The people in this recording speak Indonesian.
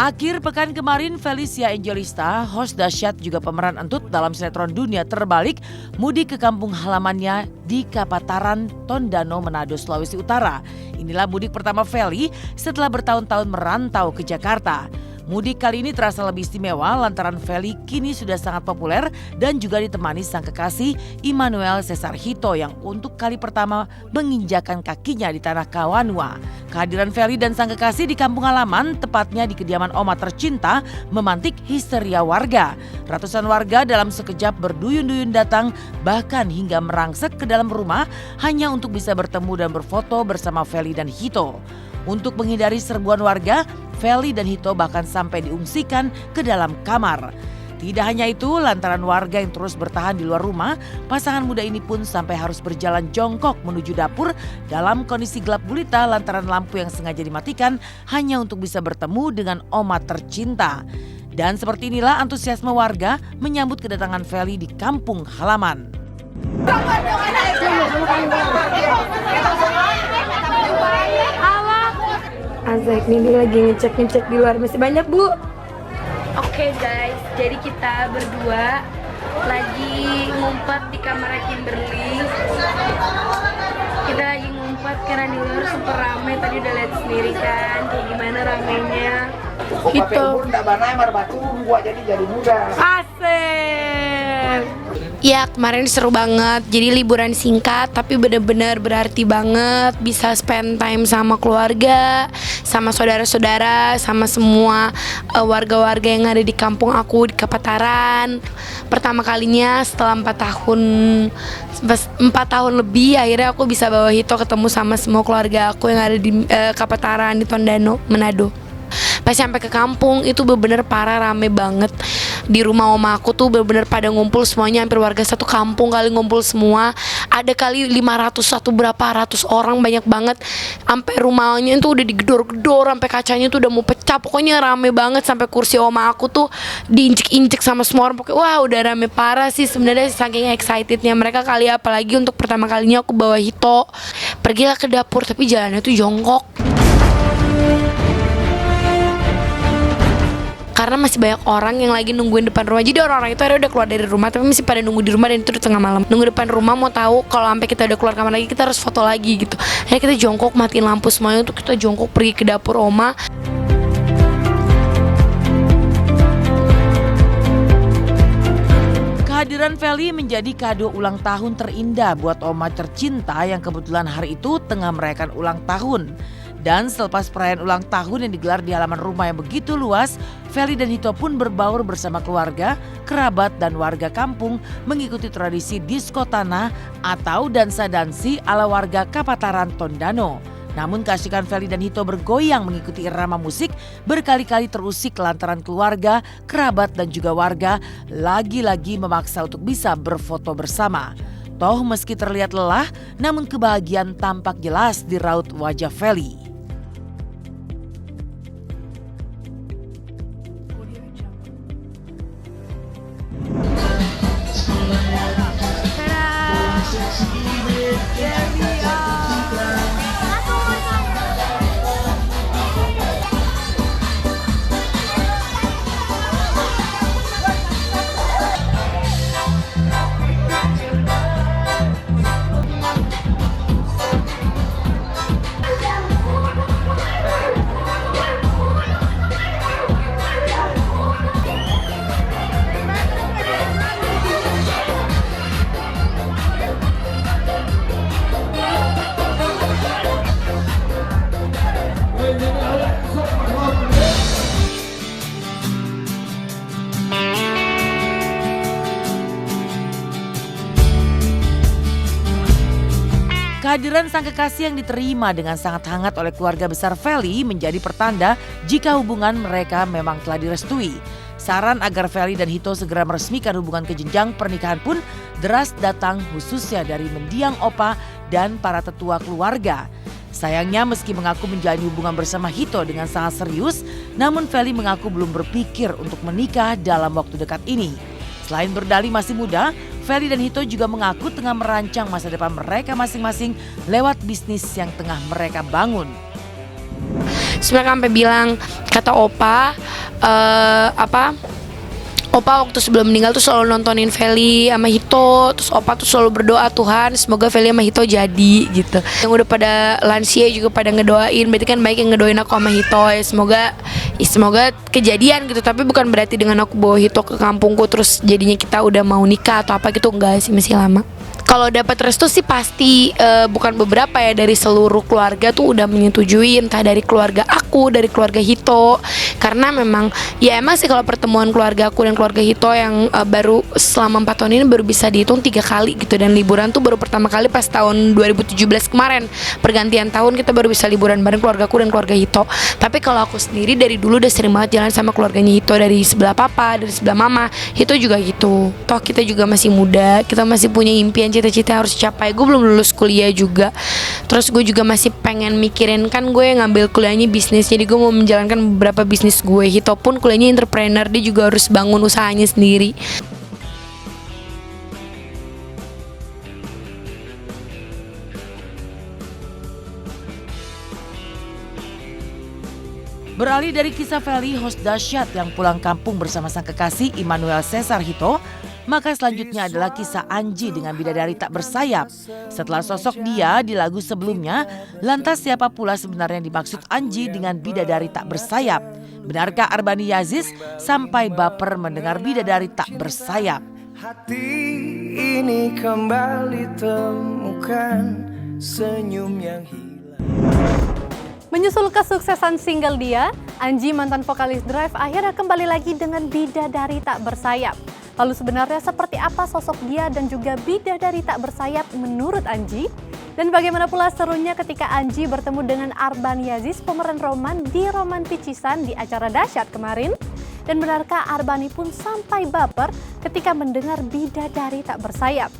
Akhir pekan kemarin, Felicia Angelista, host dahsyat juga pemeran entut dalam sinetron Dunia Terbalik, mudik ke kampung halamannya di Kapataran, Tondano, Manado, Sulawesi Utara. Inilah mudik pertama Feli setelah bertahun-tahun merantau ke Jakarta. Mudik kali ini terasa lebih istimewa lantaran Feli kini sudah sangat populer dan juga ditemani sang kekasih Immanuel Cesar Hito yang untuk kali pertama menginjakan kakinya di tanah Kawanua. Kehadiran Feli dan sang kekasih di kampung halaman, tepatnya di kediaman Oma tercinta, memantik histeria warga. Ratusan warga dalam sekejap berduyun-duyun datang, bahkan hingga merangsek ke dalam rumah hanya untuk bisa bertemu dan berfoto bersama Feli dan Hito. Untuk menghindari serbuan warga, Feli dan Hito bahkan sampai diungsikan ke dalam kamar. Tidak hanya itu, lantaran warga yang terus bertahan di luar rumah, pasangan muda ini pun sampai harus berjalan jongkok menuju dapur dalam kondisi gelap gulita lantaran lampu yang sengaja dimatikan hanya untuk bisa bertemu dengan Oma tercinta. Dan seperti inilah antusiasme warga menyambut kedatangan Feli di kampung halaman. Azek nih dia lagi ngecek di luar, masih banyak Bu. Oke guys, jadi kita berdua lagi ngumpet di kamar Kimberly. Kita lagi ngumpet karena di luar super ramai. Tadi udah lihat sendiri kan kayak gimana ramainya. Gitu. Jadi muda. Asik. Ya kemarin seru banget, jadi liburan singkat tapi bener-bener berarti banget. Bisa spend time sama keluarga, sama saudara-saudara, sama semua warga-warga yang ada di kampung aku di Kapataran. Pertama kalinya setelah 4 tahun lebih akhirnya aku bisa bawa Hito ketemu sama semua keluarga aku yang ada di Kapataran di Tondano, Manado. Pas sampai ke kampung itu bener-bener parah, rame banget. Di rumah oma aku tuh bener-bener pada ngumpul semuanya, hampir warga satu kampung kali ngumpul semua. Ada kali 500 atau berapa ratus orang, banyak banget. Sampai rumahnya itu udah digedor-gedor, sampai kacanya tuh udah mau pecah. Pokoknya rame banget sampai kursi oma aku tuh diinjek-injek sama semua orang. Pokoknya wah udah rame parah sih sebenarnya, saking excitednya mereka kali, apalagi untuk pertama kalinya aku bawa Hito. Pergilah ke dapur tapi jalannya tuh jongkok. Karena masih banyak orang yang lagi nungguin depan rumah. Jadi orang-orang itu akhirnya udah keluar dari rumah tapi masih pada nunggu di rumah, dan itu udah tengah malam. Nunggu depan rumah mau tahu kalau sampai kita udah keluar kamar lagi kita harus foto lagi gitu. Akhirnya kita jongkok, matiin lampu semuanya untuk kita jongkok pergi ke dapur oma. Kehadiran Feli menjadi kado ulang tahun terindah buat Oma tercinta yang kebetulan hari itu tengah merayakan ulang tahun. Dan selepas perayaan ulang tahun yang digelar di halaman rumah yang begitu luas, Feli dan Hito pun berbaur bersama keluarga, kerabat dan warga kampung mengikuti tradisi disko tanah atau dansa-dansi ala warga Kapataran Tondano. Namun keasikan Feli dan Hito bergoyang mengikuti irama musik berkali-kali terusik lantaran keluarga, kerabat dan juga warga lagi-lagi memaksa untuk bisa berfoto bersama. Toh meski terlihat lelah, namun kebahagiaan tampak jelas di raut wajah Feli. Kehadiran sang kekasih yang diterima dengan sangat hangat oleh keluarga besar Feli menjadi pertanda jika hubungan mereka memang telah direstui. Saran agar Feli dan Hito segera meresmikan hubungan ke jenjang pernikahan pun deras datang khususnya dari mendiang opa dan para tetua keluarga. Sayangnya meski mengaku menjalani hubungan bersama Hito dengan sangat serius, namun Feli mengaku belum berpikir untuk menikah dalam waktu dekat ini. Selain berdalih masih muda, Feli dan Hito juga mengaku tengah merancang masa depan mereka masing-masing lewat bisnis yang tengah mereka bangun. Terus mereka sampai bilang, kata Opa, Opa waktu sebelum meninggal tuh selalu nontonin Feli sama Hito. Terus Opa tuh selalu berdoa, Tuhan semoga Feli sama Hito jadi gitu. Yang udah pada lansia juga pada ngedoain. Berarti kan baik yang ngedoain aku sama Hito ya, semoga kejadian gitu. Tapi bukan berarti dengan aku bawa Hito ke kampungku terus jadinya kita udah mau nikah atau apa gitu. Enggak sih, masih lama. Kalau dapat restu sih pasti bukan beberapa ya, dari seluruh keluarga tuh udah menyetujui, entah dari keluarga aku, dari keluarga Hito. Karena memang ya emang sih kalau pertemuan keluarga aku dan keluarga Hito yang baru selama 4 tahun ini baru bisa dihitung 3 kali gitu. Dan liburan tuh baru pertama kali pas tahun 2017 kemarin, pergantian tahun kita baru bisa liburan bareng keluarga aku dan keluarga Hito. Tapi kalau aku sendiri dari dulu udah sering banget jalan sama keluarganya Hito, dari sebelah papa, dari sebelah mama. Hito juga gitu. Toh kita juga masih muda, kita masih punya impian, cita-cita harus capai. Gue belum lulus kuliah juga. Terus gue juga masih pengen mikirin, kan gue ngambil kuliahnya bisnis, jadi gue mau menjalankan beberapa bisnis gue. Hito pun kuliahnya entrepreneur, dia juga harus bangun usahanya sendiri. Beralih dari kisah Feli, host dahsyat yang pulang kampung bersama sang kekasih Immanuel Cesar Hito, maka selanjutnya adalah kisah Anji dengan bidadari tak bersayap. Setelah sosok dia di lagu sebelumnya, lantas siapa pula sebenarnya yang dimaksud Anji dengan bidadari tak bersayap? Benarkah Arbani Yazis sampai baper mendengar bidadari tak bersayap? Hati ini kembali temukan senyum yang hilang. Menyusul kesuksesan single dia, Anji mantan vokalis Drive akhirnya kembali lagi dengan bidadari tak bersayap. Lalu sebenarnya seperti apa sosok dia dan juga bidadari tak bersayap menurut Anji? Dan bagaimana pula serunya ketika Anji bertemu dengan Arbani Yazis, pemeran Roman di Roman Picisan di acara dahsyat kemarin? Dan benarkah Arbani pun sampai baper ketika mendengar bidadari tak bersayap?